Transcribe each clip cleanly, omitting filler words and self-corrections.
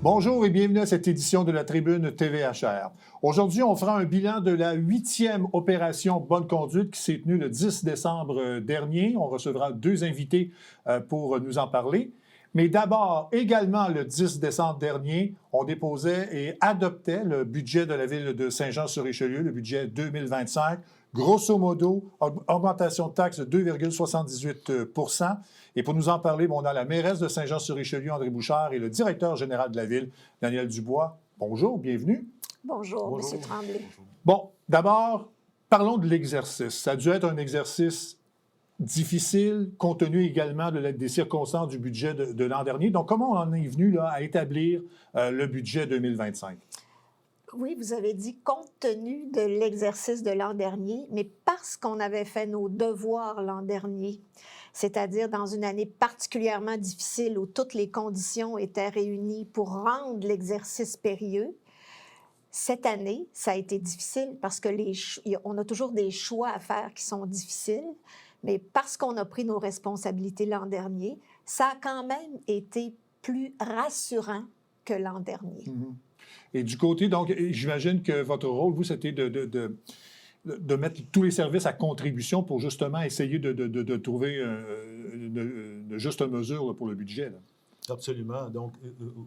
Bonjour et bienvenue à cette édition de la Tribune TVHR. Aujourd'hui, on fera un bilan de la 8e opération Bonne Conduite qui s'est tenue le 10 décembre dernier. On recevra deux invités pour nous en parler. Mais d'abord, également le 10 décembre dernier, on déposait et adoptait le budget de la ville de Saint-Jean-sur-Richelieu, le budget 2025. Grosso modo, augmentation de taxes de 2,78 %. Et pour nous en parler, on a la mairesse de Saint-Jean-sur-Richelieu, André Bouchard, et le directeur général de la ville, Daniel Dubois. Bonjour, bienvenue. Bonjour, M. Tremblay. Bon, d'abord, parlons de l'exercice. Ça a dû être un exercice difficile, compte tenu également des circonstances du budget de l'an dernier. Donc, comment on en est venu là, à établir le budget 2025? Oui, vous avez dit compte tenu de l'exercice de l'an dernier, mais parce qu'on avait fait nos devoirs l'an dernier, c'est-à-dire dans une année particulièrement difficile où toutes les conditions étaient réunies pour rendre l'exercice périlleux. Cette année, ça a été difficile parce que on a toujours des choix à faire qui sont difficiles, mais parce qu'on a pris nos responsabilités l'an dernier, ça a quand même été plus rassurant que l'an dernier. Mm-hmm. Et du côté, donc, j'imagine que votre rôle, vous, c'était de mettre tous les services à contribution pour justement essayer de trouver une juste mesure là, pour le budget. Là. Absolument. Donc,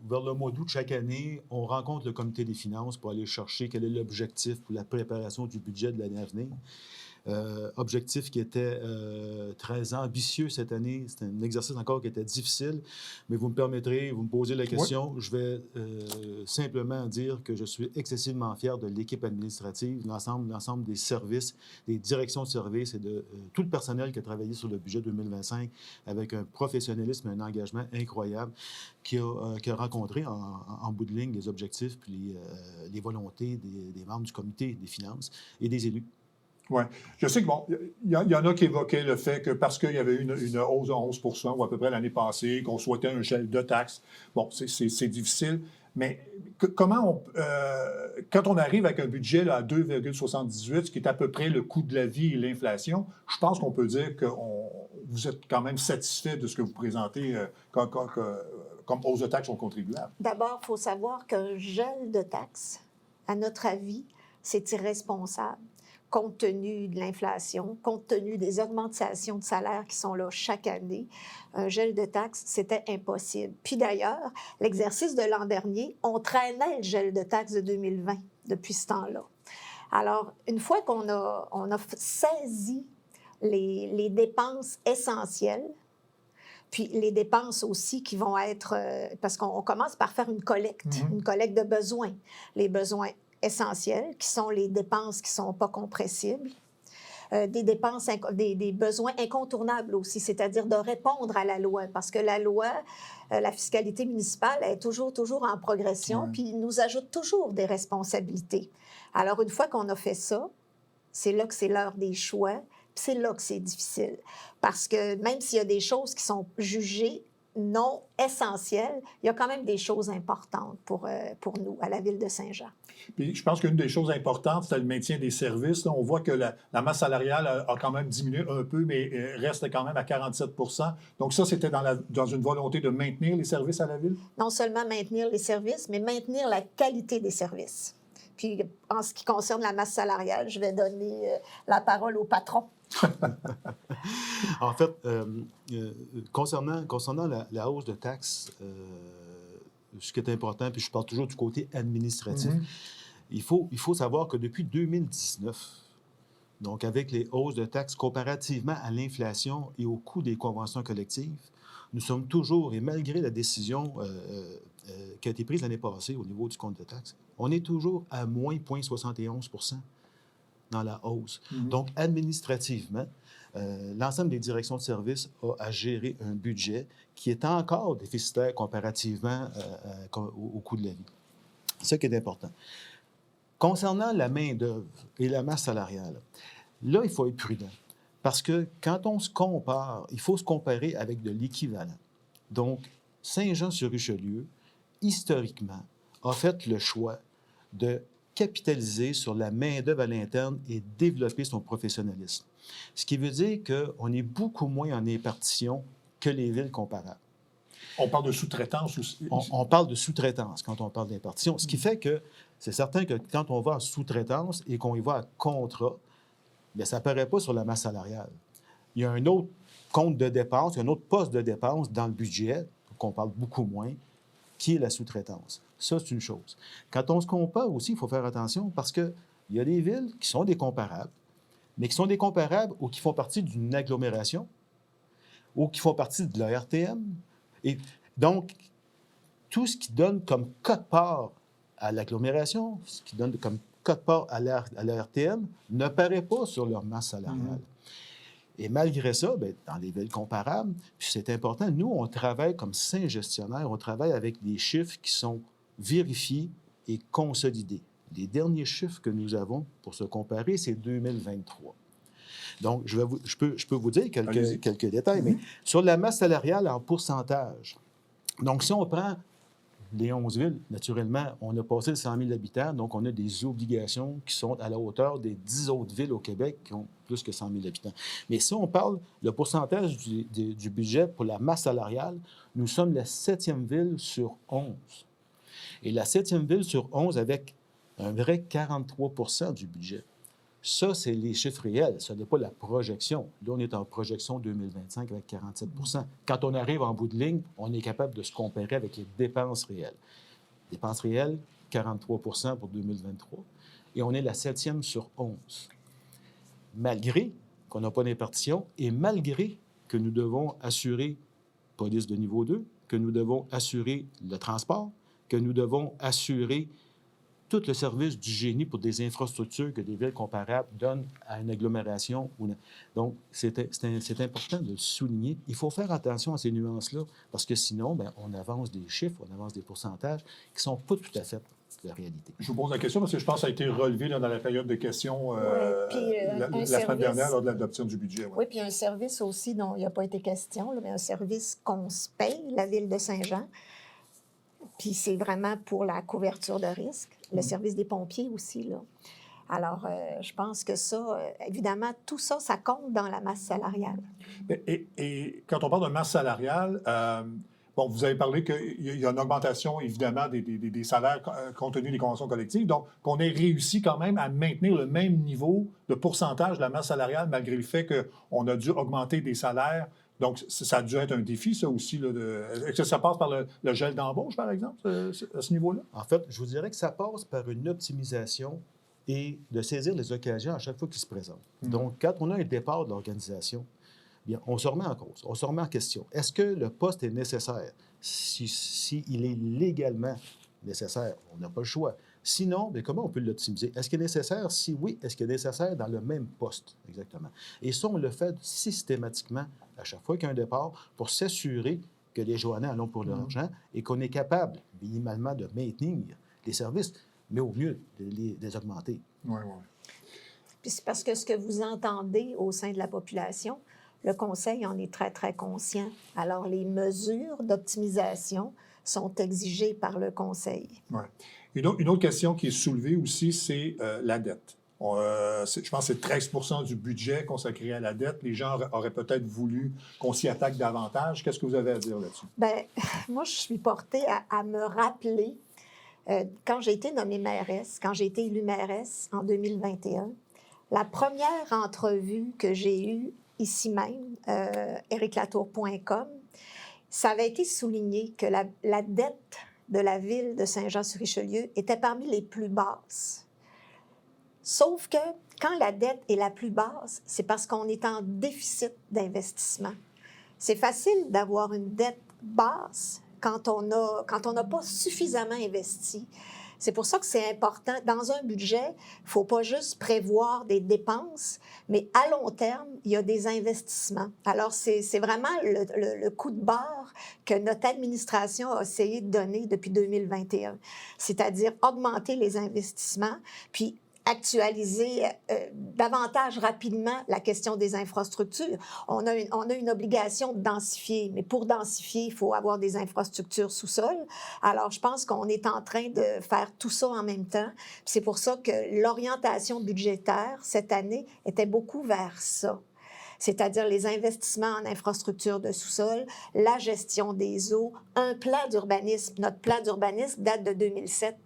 vers le mois d'août, chaque année, on rencontre le comité des finances pour aller chercher quel est l'objectif pour la préparation du budget de l'année à venir. Objectif qui était très ambitieux cette année. C'était un exercice encore qui était difficile, mais vous me permettrez, vous me posez la question, oui. Je vais simplement dire que je suis excessivement fier de l'équipe administrative, l'ensemble des services, des directions de services et de tout le personnel qui a travaillé sur le budget 2025 avec un professionnalisme et un engagement incroyable qui a rencontré en bout de ligne les objectifs puis les volontés des membres du comité des finances et des élus. Oui. Je sais que, bon, il y en a qui évoquaient le fait que parce qu'il y avait une hausse de 11 % ou à peu près l'année passée, qu'on souhaitait un gel de taxes, bon, c'est difficile, mais comment quand on arrive avec un budget là, à 2,78, ce qui est à peu près le coût de la vie et l'inflation, je pense qu'on peut dire que vous êtes quand même satisfait de ce que vous présentez comme hausse de taxes aux contribuables. D'abord, il faut savoir qu'un gel de taxes, à notre avis, c'est irresponsable. Compte tenu de l'inflation, compte tenu des augmentations de salaire qui sont là chaque année, un gel de taxes, c'était impossible. Puis d'ailleurs, l'exercice de l'an dernier, on traînait le gel de taxes de 2020 depuis ce temps-là. Alors, une fois qu'on a saisi les dépenses essentielles, puis les dépenses aussi qui vont être, parce qu'on commence par faire une collecte de besoins. Les besoins essentiels, qui sont les dépenses qui ne sont pas compressibles, des besoins incontournables aussi, c'est-à-dire de répondre à la loi, parce que la loi, la fiscalité municipale est toujours en progression, puis il nous ajoute toujours des responsabilités. Alors, une fois qu'on a fait ça, c'est là que c'est l'heure des choix, puis c'est là que c'est difficile, parce que même s'il y a des choses qui sont jugées non essentielles, il y a quand même des choses importantes pour nous, à la ville de Saint-Jean. Puis je pense qu'une des choses importantes, c'est le maintien des services. Là, on voit que la masse salariale a quand même diminué un peu, mais reste quand même à 47 %. Donc ça, c'était dans une volonté de maintenir les services à la ville? Non seulement maintenir les services, mais maintenir la qualité des services. Puis en ce qui concerne la masse salariale, je vais donner la parole au patron. En fait, concernant la hausse de taxes, ce qui est important, puis je parle toujours du côté administratif, il faut savoir que depuis 2019, donc avec les hausses de taxes comparativement à l'inflation et au coût des conventions collectives, nous sommes toujours, et malgré la décision qui a été prise l'année passée au niveau du compte de taxes, on est toujours à moins 0,71 % dans la hausse. Donc, administrativement, l'ensemble des directions de services a à gérer un budget qui est encore déficitaire comparativement au coût de la vie. C'est ça qui est important. Concernant la main-d'œuvre et la masse salariale, là, il faut être prudent. Parce que quand on se compare, il faut se comparer avec de l'équivalent. Donc, Saint-Jean-sur-Richelieu, historiquement, a fait le choix de capitaliser sur la main-d'œuvre à l'interne et développer son professionnalisme. Ce qui veut dire qu'on est beaucoup moins en épartition que les villes comparables. On parle de sous-traitance aussi. On parle de sous-traitance quand on parle d'impartition. Ce qui fait que c'est certain que quand on va en sous-traitance et qu'on y va à contrat, bien, ça n'apparaît pas sur la masse salariale. Il y a un autre compte de dépenses, il y a un autre poste de dépenses dans le budget, qu'on parle beaucoup moins, qui est la sous-traitance. Ça, c'est une chose. Quand on se compare aussi, il faut faire attention parce qu'il y a des villes qui sont des comparables, mais qui sont des comparables ou qui font partie d'une agglomération ou qui font partie de la RTM. Et donc, tout ce qui donne comme quote-part à l'agglomération, ce qui donne comme quote-part à la RTM, ne paraît pas sur leur masse salariale. Et malgré ça, bien, dans les villes comparables, puis c'est important, nous, on travaille comme 5 gestionnaires, on travaille avec des chiffres qui sont vérifiés et consolidés. Les derniers chiffres que nous avons pour se comparer, c'est 2023. Donc, je peux vous dire quelques détails, mais sur la masse salariale en pourcentage. Donc, si on prend les 11 villes, naturellement, on a passé le 100 000 habitants, donc on a des obligations qui sont à la hauteur des 10 autres villes au Québec qui ont plus que 100 000 habitants. Mais si on parle le pourcentage du budget pour la masse salariale, nous sommes la 7e ville sur 11. Et la 7e ville sur 11 avec un vrai 43 % du budget. Ça, c'est les chiffres réels. Ce n'est pas la projection. Là, on est en projection 2025 avec 47 %. Quand on arrive en bout de ligne, on est capable de se comparer avec les dépenses réelles. Dépenses réelles, 43 % pour 2023. Et on est la 7e sur 11. Malgré qu'on n'a pas d'impartition et malgré que nous devons assurer police de niveau 2, que nous devons assurer le transport, que nous devons assurer tout le service du génie pour des infrastructures que des villes comparables donnent à une agglomération. Donc, c'est important de le souligner. Il faut faire attention à ces nuances-là, parce que sinon, bien, on avance des chiffres, on avance des pourcentages qui ne sont pas tout à fait la réalité. Je vous pose la question parce que je pense que ça a été relevé là, dans la période de questions la semaine dernière lors de l'adoption du budget. Ouais. Oui, puis un service aussi dont il n'y a pas été question, là, mais un service qu'on se paye, la Ville de Saint-Jean. Puis c'est vraiment pour la couverture de risque. Le service des pompiers aussi, là. Alors, je pense que ça, évidemment, tout ça, ça compte dans la masse salariale. Et quand on parle de masse salariale, bon, vous avez parlé qu'il y a une augmentation, évidemment, des salaires compte tenu des conventions collectives. Donc, qu'on ait réussi quand même à maintenir le même niveau de pourcentage de la masse salariale, malgré le fait qu'on a dû augmenter des salaires. Donc, ça a dû être un défi, ça aussi. Est-ce que ça passe par le gel d'embauche, par exemple, à ce niveau-là? En fait, je vous dirais que ça passe par une optimisation et de saisir les occasions à chaque fois qu'ils se présentent. Donc, quand on a un départ de l'organisation, bien, on se remet en cause, on se remet en question. Est-ce que le poste est nécessaire? S'il est légalement nécessaire, on n'a pas le choix. Sinon, bien, comment on peut l'optimiser? Est-ce qu'il est nécessaire? Si oui, est-ce qu'il est nécessaire dans le même poste? Exactement. Et ça, on le fait systématiquement à chaque fois qu'il y a un départ pour s'assurer que les Joannais en ont pour leur argent et qu'on est capable, minimalement, de maintenir les services, mais au mieux, de les augmenter. Oui, oui. Puis c'est parce que ce que vous entendez au sein de la population, le Conseil en est très, très conscient. Alors, les mesures d'optimisation sont exigées par le Conseil. Oui. Une autre question qui est soulevée aussi, c'est la dette. Je pense que c'est 13 % du budget consacré à la dette. Les gens auraient peut-être voulu qu'on s'y attaque davantage. Qu'est-ce que vous avez à dire là-dessus? Bien, moi, je suis portée à me rappeler, quand j'ai été nommée mairesse, quand j'ai été élue mairesse en 2021, la première entrevue que j'ai eue ici même, ericlatour.com, ça avait été souligné que la dette de la ville de Saint-Jean-sur-Richelieu était parmi les plus basses. Sauf que quand la dette est la plus basse, c'est parce qu'on est en déficit d'investissement. C'est facile d'avoir une dette basse quand on n'a pas suffisamment investi. C'est pour ça que c'est important. Dans un budget, il ne faut pas juste prévoir des dépenses, mais à long terme, il y a des investissements. Alors, c'est vraiment le coup de barre que notre administration a essayé de donner depuis 2021, c'est-à-dire augmenter les investissements, puis actualiser davantage rapidement la question des infrastructures. On a une obligation de densifier, mais pour densifier, il faut avoir des infrastructures sous-sol. Alors, je pense qu'on est en train de faire tout ça en même temps. C'est pour ça que l'orientation budgétaire, cette année, était beaucoup vers ça. c'est-à-dire les investissements en infrastructures de sous-sol, la gestion des eaux, un plan d'urbanisme. Notre plan d'urbanisme date de 2007.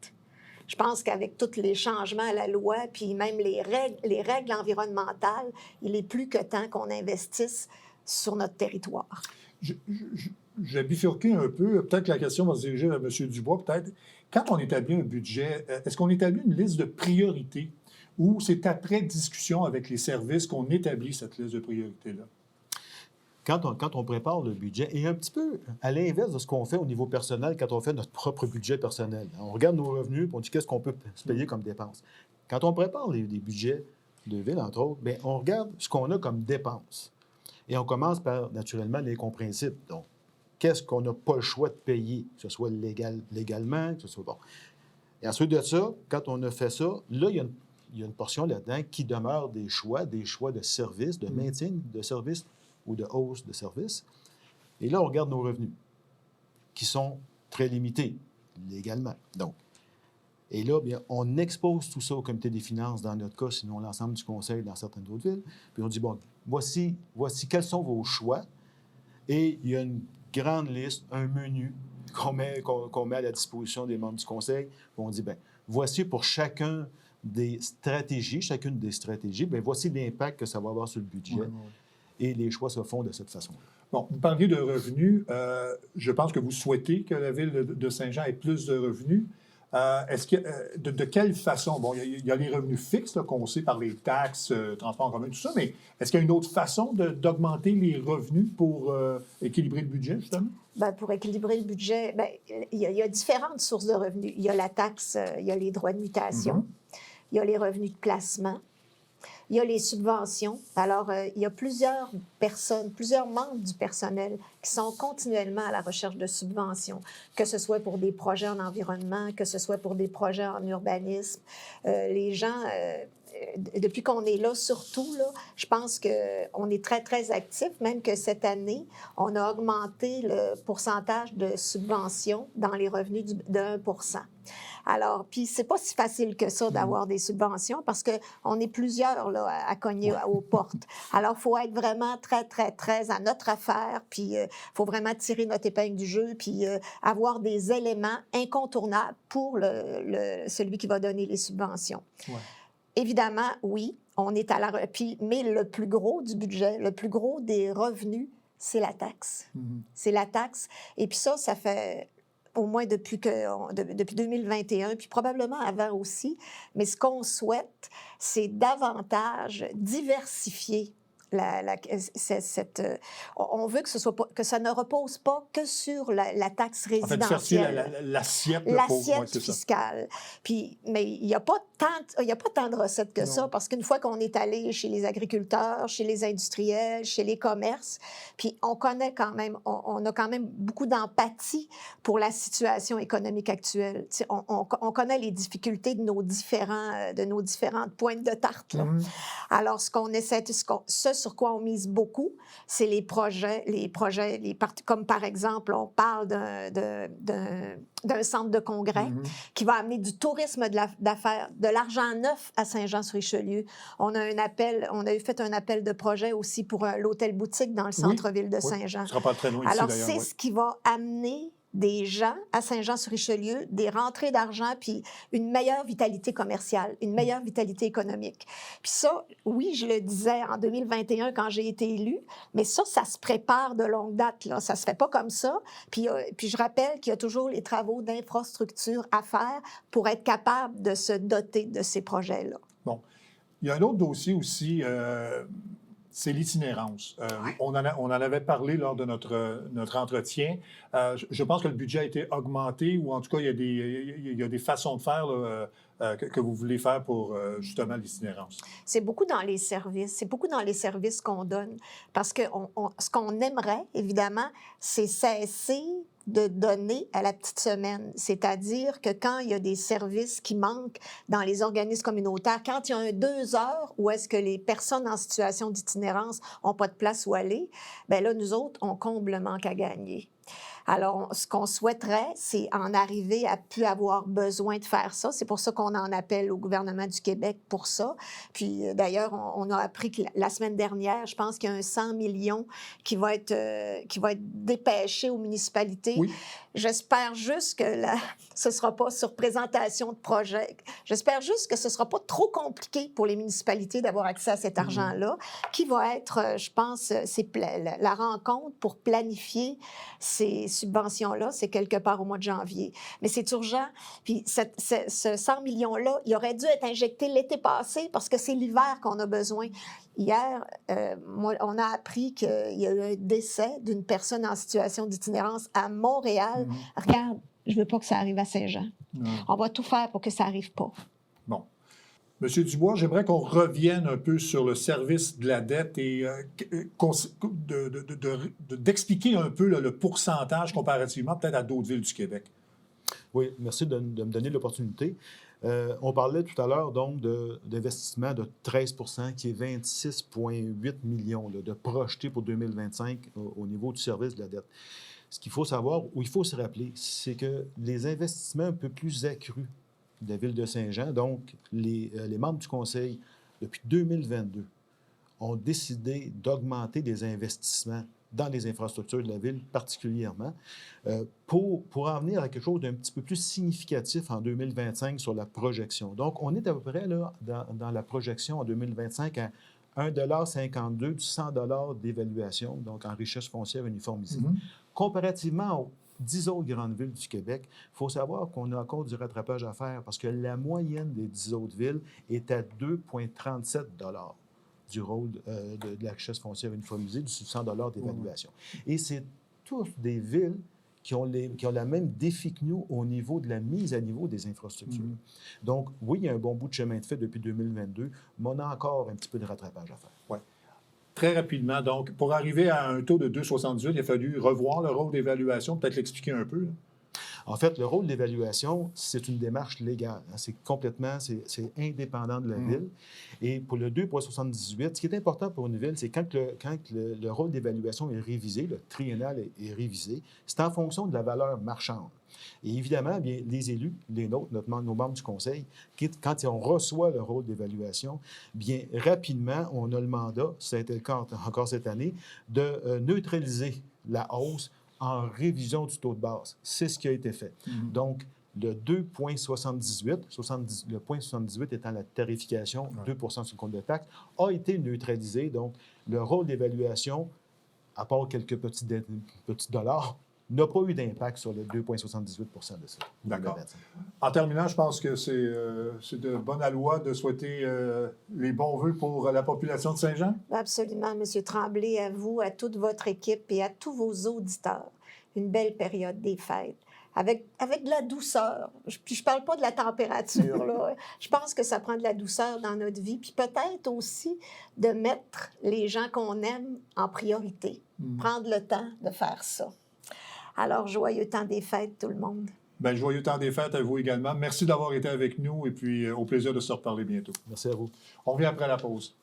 Je pense qu'avec tous les changements à la loi, puis même les règles environnementales, il est plus que temps qu'on investisse sur notre territoire. Je vais bifurquer un peu. Peut-être que la question va se diriger vers M. Dubois. Peut-être, quand on établit un budget, est-ce qu'on établit une liste de priorités ou c'est après discussion avec les services qu'on établit cette liste de priorités-là? Quand on prépare le budget, et un petit peu à l'inverse de ce qu'on fait au niveau personnel quand on fait notre propre budget personnel. On regarde nos revenus et on dit qu'est-ce qu'on peut se payer comme dépenses. Quand on prépare les budgets de ville, entre autres, bien, on regarde ce qu'on a comme dépenses. Et on commence par, naturellement, les compréhensibles. Donc, qu'est-ce qu'on n'a pas le choix de payer, que ce soit légalement, que ce soit bon. Et ensuite de ça, quand on a fait ça, là, il y a une portion là-dedans qui demeure des choix de services, de maintien de services ou de hausse de services. Et là, on regarde nos revenus, qui sont très limités, légalement. Donc, et là, bien, on expose tout ça au comité des finances, dans notre cas, sinon l'ensemble du conseil dans certaines autres villes. Puis on dit, bon, voici quels sont vos choix. Et il y a une grande liste, un menu qu'on met à la disposition des membres du conseil. Puis on dit, bien, voici pour chacune des stratégies, bien, voici l'impact que ça va avoir sur le budget. Oui. Et les choix se font de cette façon-là. Bon, vous parliez de revenus. Je pense que vous souhaitez que la ville de Saint-Jean ait plus de revenus. Est-ce que, de quelle façon? Bon, il y a les revenus fixes qu'on sait par les taxes, transport en commun, tout ça, mais est-ce qu'il y a une autre façon d'augmenter les revenus pour équilibrer le budget, justement? Bien, pour équilibrer le budget, bien, il y a différentes sources de revenus. Il y a la taxe, il y a les droits de mutation, il y a les revenus de placement, il y a les subventions. Alors, il y a plusieurs personnes, plusieurs membres du personnel qui sont continuellement à la recherche de subventions, que ce soit pour des projets en environnement, que ce soit pour des projets en urbanisme. Les gens, depuis qu'on est là, surtout, là, je pense qu'on est très, très actifs, même que cette année, on a augmenté le pourcentage de subventions dans les revenus de 1 %. Alors, puis c'est pas si facile que ça d'avoir des subventions parce qu'on est plusieurs là, à cogner aux portes. Alors, il faut être vraiment très, très, très à notre affaire, puis il faut vraiment tirer notre épingle du jeu, puis avoir des éléments incontournables pour celui qui va donner les subventions. Ouais. Évidemment, oui, on est à la... mais le plus gros du budget, le plus gros des revenus, c'est la taxe. C'est la taxe. Et puis ça fait... au moins depuis 2021, puis probablement avant aussi. Mais ce qu'on souhaite, c'est davantage diversifier on veut que ça ne repose pas que sur la taxe résidentielle. En fait, l'assiette fiscale. Puis, mais il n'y a pas tant de recettes que ça, parce qu'une fois qu'on est allé chez les agriculteurs, chez les industriels, chez les commerces, puis on connaît quand même, on a quand même beaucoup d'empathie pour la situation économique actuelle. On connaît les difficultés de nos différentes pointes de tarte. Là. Alors, ce qu'on essaie, ce sur quoi on mise beaucoup, c'est les projets, comme par exemple, on parle d'un centre de congrès qui va amener du tourisme d'affaires, de l'argent neuf à Saint-Jean-sur-Richelieu. On a fait un appel de projet aussi pour l'hôtel-boutique dans le centre-ville de Saint-Jean. Ce ne sera pas très loin ici, d'ailleurs. Alors, c'est ce qui va amener des gens à Saint-Jean-sur-Richelieu, des rentrées d'argent, puis une meilleure vitalité commerciale, une meilleure vitalité économique. Puis ça, oui, je le disais en 2021 quand j'ai été élue, mais ça se prépare de longue date, là. Ça se fait pas comme ça. Puis je rappelle qu'il y a toujours les travaux d'infrastructure à faire pour être capable de se doter de ces projets-là. Bon. Il y a un autre dossier aussi... c'est l'itinérance. On en avait parlé lors de notre entretien. Je pense que le budget a été augmenté, ou en tout cas, il y a des façons de faire là, que vous voulez faire pour justement l'itinérance. C'est beaucoup dans les services. C'est beaucoup dans les services qu'on donne. Parce que ce qu'on aimerait, évidemment, c'est cesser de donner à la petite semaine. C'est-à-dire que quand il y a des services qui manquent dans les organismes communautaires, quand il y a 2 heures où est-ce que les personnes en situation d'itinérance n'ont pas de place où aller, bien là, nous autres, on comble le manque à gagner. Alors, ce qu'on souhaiterait, c'est en arriver à plus avoir besoin de faire ça. C'est pour ça qu'on en appelle au gouvernement du Québec pour ça. Puis, d'ailleurs, on a appris que la semaine dernière, je pense qu'il y a un 100 millions qui va être dépêché aux municipalités. Oui. J'espère juste que ce ne sera pas sur présentation de projet. J'espère juste que ce ne sera pas trop compliqué pour les municipalités d'avoir accès à cet argent-là, qui va être, je pense, la rencontre pour planifier ces subventions-là, c'est quelque part au mois de janvier. Mais c'est urgent. Puis ce 100 millions-là, il aurait dû être injecté l'été passé parce que c'est l'hiver qu'on a besoin. Hier, on a appris qu'il y a eu un décès d'une personne en situation d'itinérance à Montréal. Regarde, je ne veux pas que ça arrive à Saint-Jean. On va tout faire pour que ça n'arrive pas. Bon. Monsieur Dubois, j'aimerais qu'on revienne un peu sur le service de la dette et d'expliquer un peu le pourcentage comparativement peut-être à d'autres villes du Québec. Oui, merci de me donner l'opportunité. On parlait tout à l'heure donc d'investissement de 13 qui est 26,8 millions là, de projetés pour 2025 au niveau du service de la dette. Ce qu'il faut savoir, ou il faut se rappeler, c'est que les investissements un peu plus accrus de la Ville de Saint-Jean, donc les membres du Conseil, depuis 2022, ont décidé d'augmenter les investissements dans les infrastructures de la Ville, particulièrement, pour en venir à quelque chose d'un petit peu plus significatif en 2025 sur la projection. Donc, on est à peu près là, dans la projection en 2025 à 1,52 du 100 d'évaluation, donc en richesse foncière uniformisée. Comparativement aux 10 autres grandes villes du Québec, il faut savoir qu'on a encore du rattrapage à faire parce que la moyenne des 10 autres villes est à 2,37 du rôle de la richesse foncière uniformisée, du 100 d'évaluation. Et c'est toutes des villes qui ont la même défi que nous au niveau de la mise à niveau des infrastructures. Donc, oui, il y a un bon bout de chemin de fait depuis 2022, mais on a encore un petit peu de rattrapage à faire. Oui. Très rapidement, donc, pour arriver à un taux de 2,78, il a fallu revoir le rôle d'évaluation, peut-être l'expliquer un peu. Là. En fait, le rôle d'évaluation, c'est une démarche légale. C'est complètement, c'est indépendant de la Ville. Et pour le 2,78, ce qui est important pour une Ville, c'est quand le rôle d'évaluation est révisé, le triennal est révisé, c'est en fonction de la valeur marchande. Et évidemment, bien, les élus, les nôtres, nos membres du Conseil, quand on reçoit le rôle d'évaluation, bien, rapidement, on a le mandat, ça a été le cas encore cette année, de neutraliser la hausse en révision du taux de base. C'est ce qui a été fait. Donc, le 2,78, le 0,78 étant la tarification, 2 sur le compte de taxe, a été neutralisé. Donc, le rôle d'évaluation, à part quelques petits dollars, n'a pas eu d'impact sur le 2,78 de ça. D'accord. En terminant, je pense que c'est de bonne loi de souhaiter les bons vœux pour la population de Saint-Jean. Absolument, M. Tremblay, à vous, à toute votre équipe et à tous vos auditeurs, une belle période des fêtes. Avec de la douceur. Puis je ne parle pas de la température, là. Je pense que ça prend de la douceur dans notre vie. Puis peut-être aussi de mettre les gens qu'on aime en priorité. Prendre le temps de faire ça. Alors, joyeux temps des fêtes, tout le monde. Bien, joyeux temps des fêtes à vous également. Merci d'avoir été avec nous et puis au plaisir de se reparler bientôt. Merci à vous. On revient après la pause.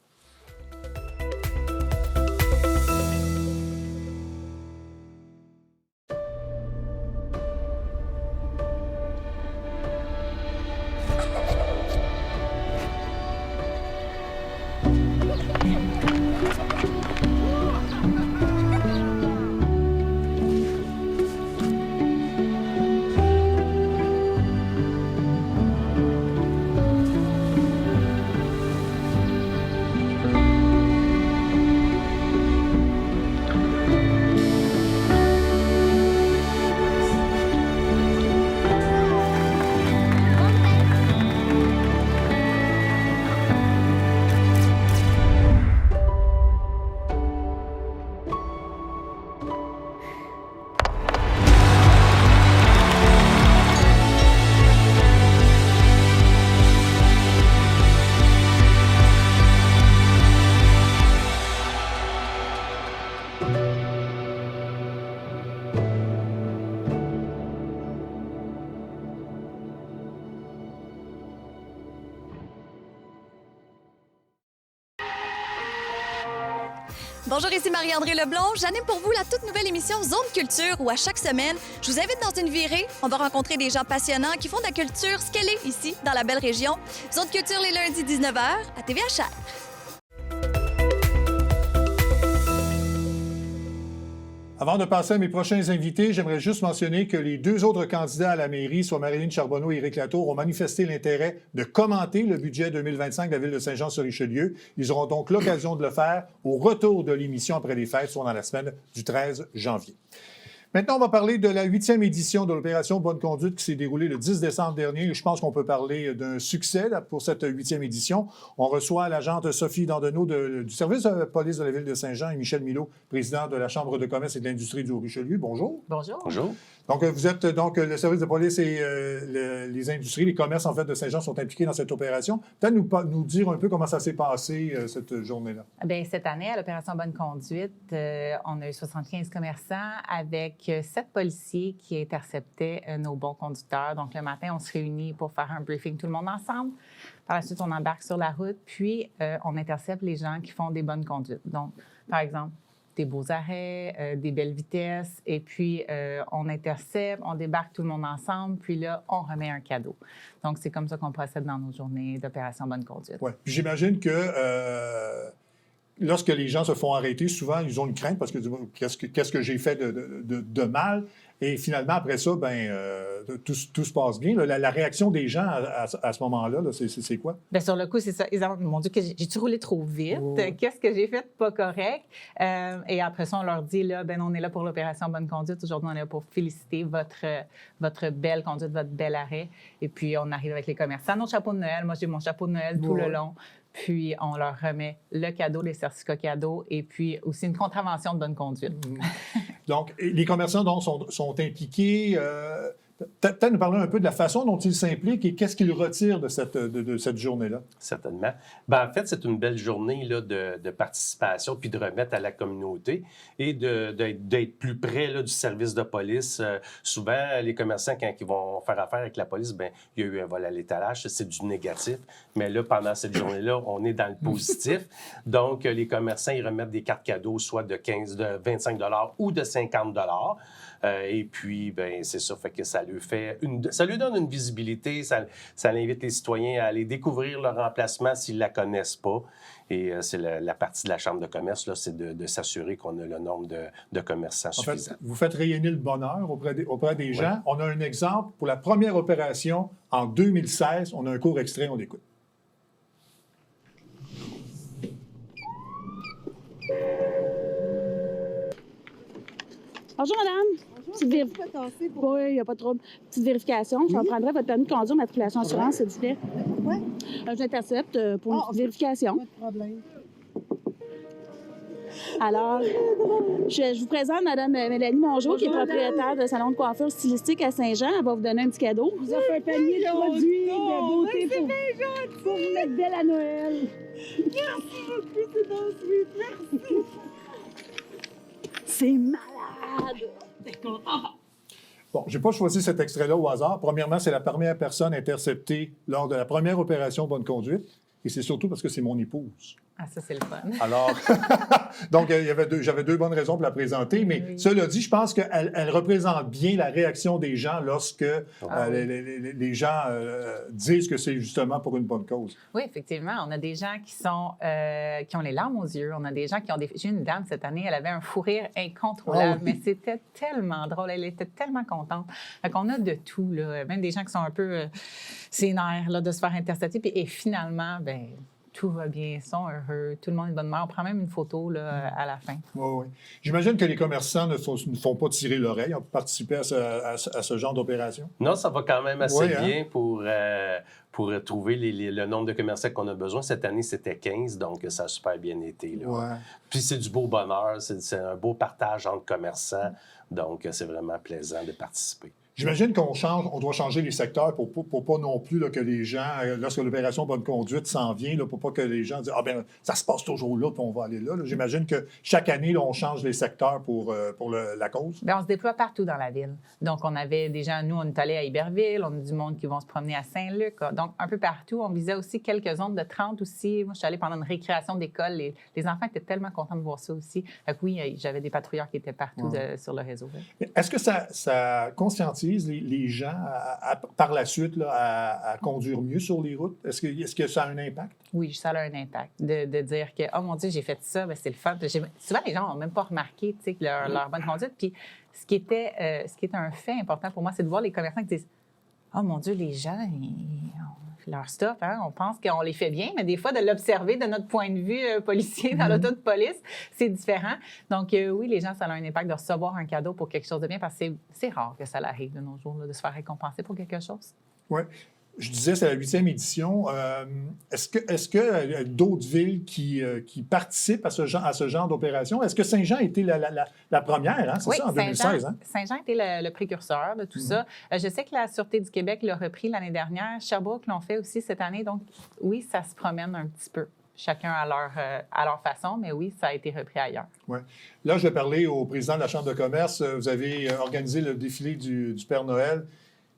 Bonjour, ici Marie-André Leblond. J'anime pour vous la toute nouvelle émission Zone Culture où à chaque semaine, je vous invite dans une virée. On va rencontrer des gens passionnants qui font de la culture ce qu'elle est ici, dans la belle région. Zone Culture les lundis 19h à TVHR. Avant de passer à mes prochains invités, j'aimerais juste mentionner que les deux autres candidats à la mairie, soit Marilyn Charbonneau et Éric Latour, ont manifesté l'intérêt de commenter le budget 2025 de la Ville de Saint-Jean-sur-Richelieu. Ils auront donc l'occasion de le faire au retour de l'émission après les fêtes, soit dans la semaine du 13 janvier. Maintenant, on va parler de la 8e édition de l'opération Bonne Conduite qui s'est déroulée le 10 décembre dernier. Je pense qu'on peut parler d'un succès pour cette 8e édition. On reçoit l'agente Sophie Dandenault du service de police de la Ville de Saint-Jean et Michel Milot, président de la Chambre de commerce et de l'industrie du Haut-Richelieu. Bonjour. Bonjour. Bonjour. Donc, vous êtes donc le service de police et les industries, les commerces en fait de Saint-Jean sont impliqués dans cette opération. Peut-être nous dire un peu comment ça s'est passé cette journée-là. Bien, cette année, à l'opération Bonne Conduite, on a eu 75 commerçants avec 7 policiers qui interceptaient nos bons conducteurs. Donc, le matin, on se réunit pour faire un briefing tout le monde ensemble. Par la suite, on embarque sur la route, puis on intercepte les gens qui font des bonnes conduites. Donc, par exemple, des beaux arrêts, des belles vitesses, et puis on intercepte, on débarque tout le monde ensemble, puis là, on remet un cadeau. Donc, c'est comme ça qu'on procède dans nos journées d'opération Bonne Conduite. Oui. Puis j'imagine que lorsque les gens se font arrêter, souvent, ils ont une crainte parce que qu'est-ce que j'ai fait de mal? Et finalement, après ça, tout se passe bien. La réaction des gens à ce moment-là, c'est quoi? Bien, sur le coup, c'est ça. Ils ont, mon Dieu, j'ai-tu roulé trop vite? Oh. Qu'est-ce que j'ai fait de pas correct? Et après ça, on leur dit, là, on est là pour l'opération Bonne Conduite. Aujourd'hui, on est là pour féliciter votre belle conduite, votre bel arrêt. Et puis, on arrive avec les commerçants. Nos chapeaux de Noël. Moi, j'ai mon chapeau de Noël tout le long. Puis, on leur remet le cadeau, les certificats cadeaux, et puis aussi une contravention de bonne conduite. Donc, les commerçants donc, sont impliqués. Peut-être nous parler un peu de la façon dont ils s'impliquent et qu'est-ce qu'ils retirent de cette journée-là. Certainement. En fait, c'est une belle journée là, de participation puis de remettre à la communauté et d'être plus près là, du service de police. Souvent, les commerçants, quand ils vont faire affaire avec la police, il y a eu un vol à l'étalage, c'est du négatif. Mais là, pendant cette journée-là, on est dans le positif. Donc, les commerçants, ils remettent des cartes cadeaux, soit de 25 $ ou de 50 $. Et puis, c'est ça, fait que ça lui donne une visibilité, ça invite les citoyens à aller découvrir leur emplacement s'ils ne la connaissent pas. Et c'est la partie de la Chambre de commerce, là, c'est de s'assurer qu'on a le nombre de commerçants suffisant. En fait, vous faites rayonner le bonheur auprès des gens. On a un exemple pour la première opération en 2016. On a un court extrait, on l'écoute. Bonjour, madame. Oui, il n'y a pas de trouble. Petite vérification. Je prendrai votre permis de conduire, matriculation assurance, s'il vous plaît. Pourquoi? J'intercepte pour une petite vérification. Pas de problème. Alors, je vous présente Mme Mélanie Mongeau, qui est propriétaire de salon de coiffure stylistique à Saint-Jean. Elle va vous donner un petit cadeau. Je vous offre un panier de produits de beauté pour vous mettre belle à Noël. Merci beaucoup, c'est donc sweet. Merci. C'est malade! Bon, je n'ai pas choisi cet extrait-là au hasard. Premièrement, c'est la première personne interceptée lors de la première opération Bonne Conduite. Et c'est surtout parce que c'est mon épouse. Ah, ça, c'est le fun. Alors, donc, j'avais deux bonnes raisons pour la présenter, mais oui. Cela dit, je pense qu'elle représente bien la réaction des gens lorsque les gens disent que c'est justement pour une bonne cause. Oui, effectivement. On a des gens qui ont les larmes aux yeux. On a des gens qui ont des... J'ai une dame cette année, elle avait un fou rire incontrôlable, mais c'était tellement drôle. Elle était tellement contente. Fait qu'on a de tout, là. Même des gens qui sont un peu sénères, là, de se faire intercepter. Et finalement, tout va bien, ils sont heureux, tout le monde est de bonne humeur. On prend même une photo là, à la fin. Oui. J'imagine que les commerçants ne font pas tirer l'oreille pour participer à ce genre d'opération. Non, ça va quand même assez bien pour trouver le nombre de commerçants qu'on a besoin. Cette année, c'était 15, donc ça a super bien été. Là. Ouais. Puis c'est du beau bonheur, c'est un beau partage entre commerçants, donc c'est vraiment plaisant de participer. J'imagine on doit changer les secteurs pour pas non plus là, que les gens, lorsque l'opération Bonne Conduite s'en vient, là, pour pas que les gens disent « Ah ben ça se passe toujours là, puis on va aller là. » J'imagine que chaque année, là, on change les secteurs pour la cause. Bien, on se déploie partout dans la ville. Donc, on avait des gens, nous, on est allés à Iberville, on a du monde qui vont se promener à Saint-Luc. Donc, un peu partout. On visait aussi quelques zones de 30 aussi. Moi, je suis allée pendant une récréation d'école. Les enfants étaient tellement contents de voir ça aussi. Fait que oui, j'avais des patrouilleurs qui étaient partout sur le réseau. Est-ce que ça conscientise les gens par la suite là, à conduire mieux sur les routes? Est-ce que ça a un impact? Oui, ça a un impact. De dire que, oh mon Dieu, j'ai fait ça, bien, c'est le fun. Souvent, les gens n'ont même pas remarqué leur bonne conduite. Puis, ce qui était un fait important pour moi, c'est de voir les commerçants qui disent, oh mon Dieu, les gens, leur stuff, hein, on pense qu'on les fait bien, mais des fois, de l'observer de notre point de vue policier dans l'auto de police, c'est différent. Donc, oui, les gens, ça a un impact de recevoir un cadeau pour quelque chose de bien, parce que c'est rare que ça arrive de nos jours, là, de se faire récompenser pour quelque chose. Oui. Je disais, c'est la 8e édition. Est-ce que d'autres villes qui participent à ce genre d'opération? Est-ce que Saint-Jean a été la première, hein? C'est oui, ça, en 2016? Hein? Saint-Jean était le précurseur de tout ça. Je sais que la Sûreté du Québec l'a repris l'année dernière. Sherbrooke l'ont fait aussi cette année. Donc, oui, ça se promène un petit peu. Chacun à leur façon, mais oui, ça a été repris ailleurs. Ouais. Là, je vais parler au président de la Chambre de commerce. Vous avez organisé le défilé du Père Noël.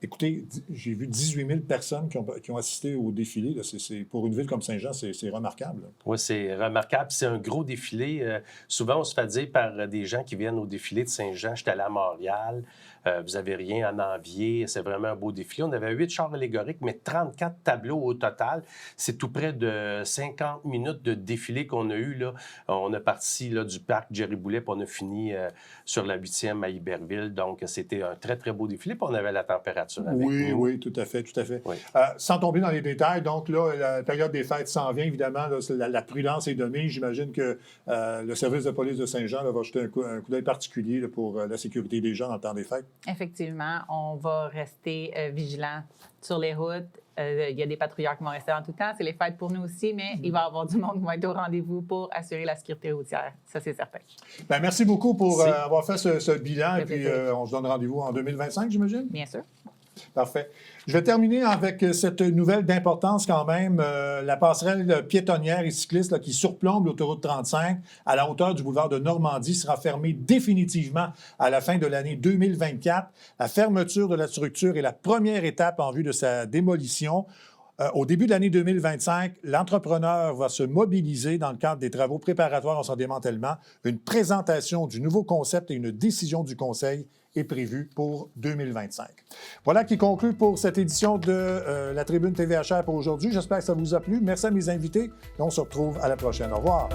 Écoutez, j'ai vu 18 000 personnes qui ont assisté au défilé. Là. Pour une ville comme Saint-Jean, c'est remarquable. Là. Oui, c'est remarquable. C'est un gros défilé. Souvent, on se fait dire par des gens qui viennent au défilé de Saint-Jean, j'étais allé à Montréal, vous n'avez rien à en envier, c'est vraiment un beau défilé. On avait 8 chars allégoriques, mais 34 tableaux au total. C'est tout près de 50 minutes de défilé qu'on a eu. Là. On a parti là, du parc Jerry Boulet, puis on a fini sur la 8e à Iberville. Donc, c'était un très, très beau défilé, puis on avait la température avec nous. Oui, tout à fait, tout à fait. Oui. Sans tomber dans les détails, donc là, la période des fêtes s'en vient, évidemment, là, la prudence est donnée. J'imagine que le service de police de Saint-Jean là, va jeter un coup d'œil particulier là, pour la sécurité des gens dans le temps des fêtes. Effectivement, on va rester vigilants sur les routes. Il y a des patrouilleurs qui vont rester en tout temps. C'est les fêtes pour nous aussi, mais il va y avoir du monde qui va être au rendez-vous pour assurer la sécurité routière. Ça, c'est certain. Bien, merci beaucoup pour avoir fait ce bilan. Et puis, on se donne rendez-vous en 2025, j'imagine? Bien sûr. Parfait. Je vais terminer avec cette nouvelle d'importance quand même. La passerelle piétonnière et cycliste là, qui surplombe l'autoroute 35 à la hauteur du boulevard de Normandie sera fermée définitivement à la fin de l'année 2024. La fermeture de la structure est la première étape en vue de sa démolition. Au début de l'année 2025, l'entrepreneur va se mobiliser dans le cadre des travaux préparatoires à son démantèlement. Une présentation du nouveau concept et une décision du Conseil est prévue pour 2025. Voilà qui conclut pour cette édition de la Tribune TVHR pour aujourd'hui. J'espère que ça vous a plu. Merci à mes invités et on se retrouve à la prochaine. Au revoir.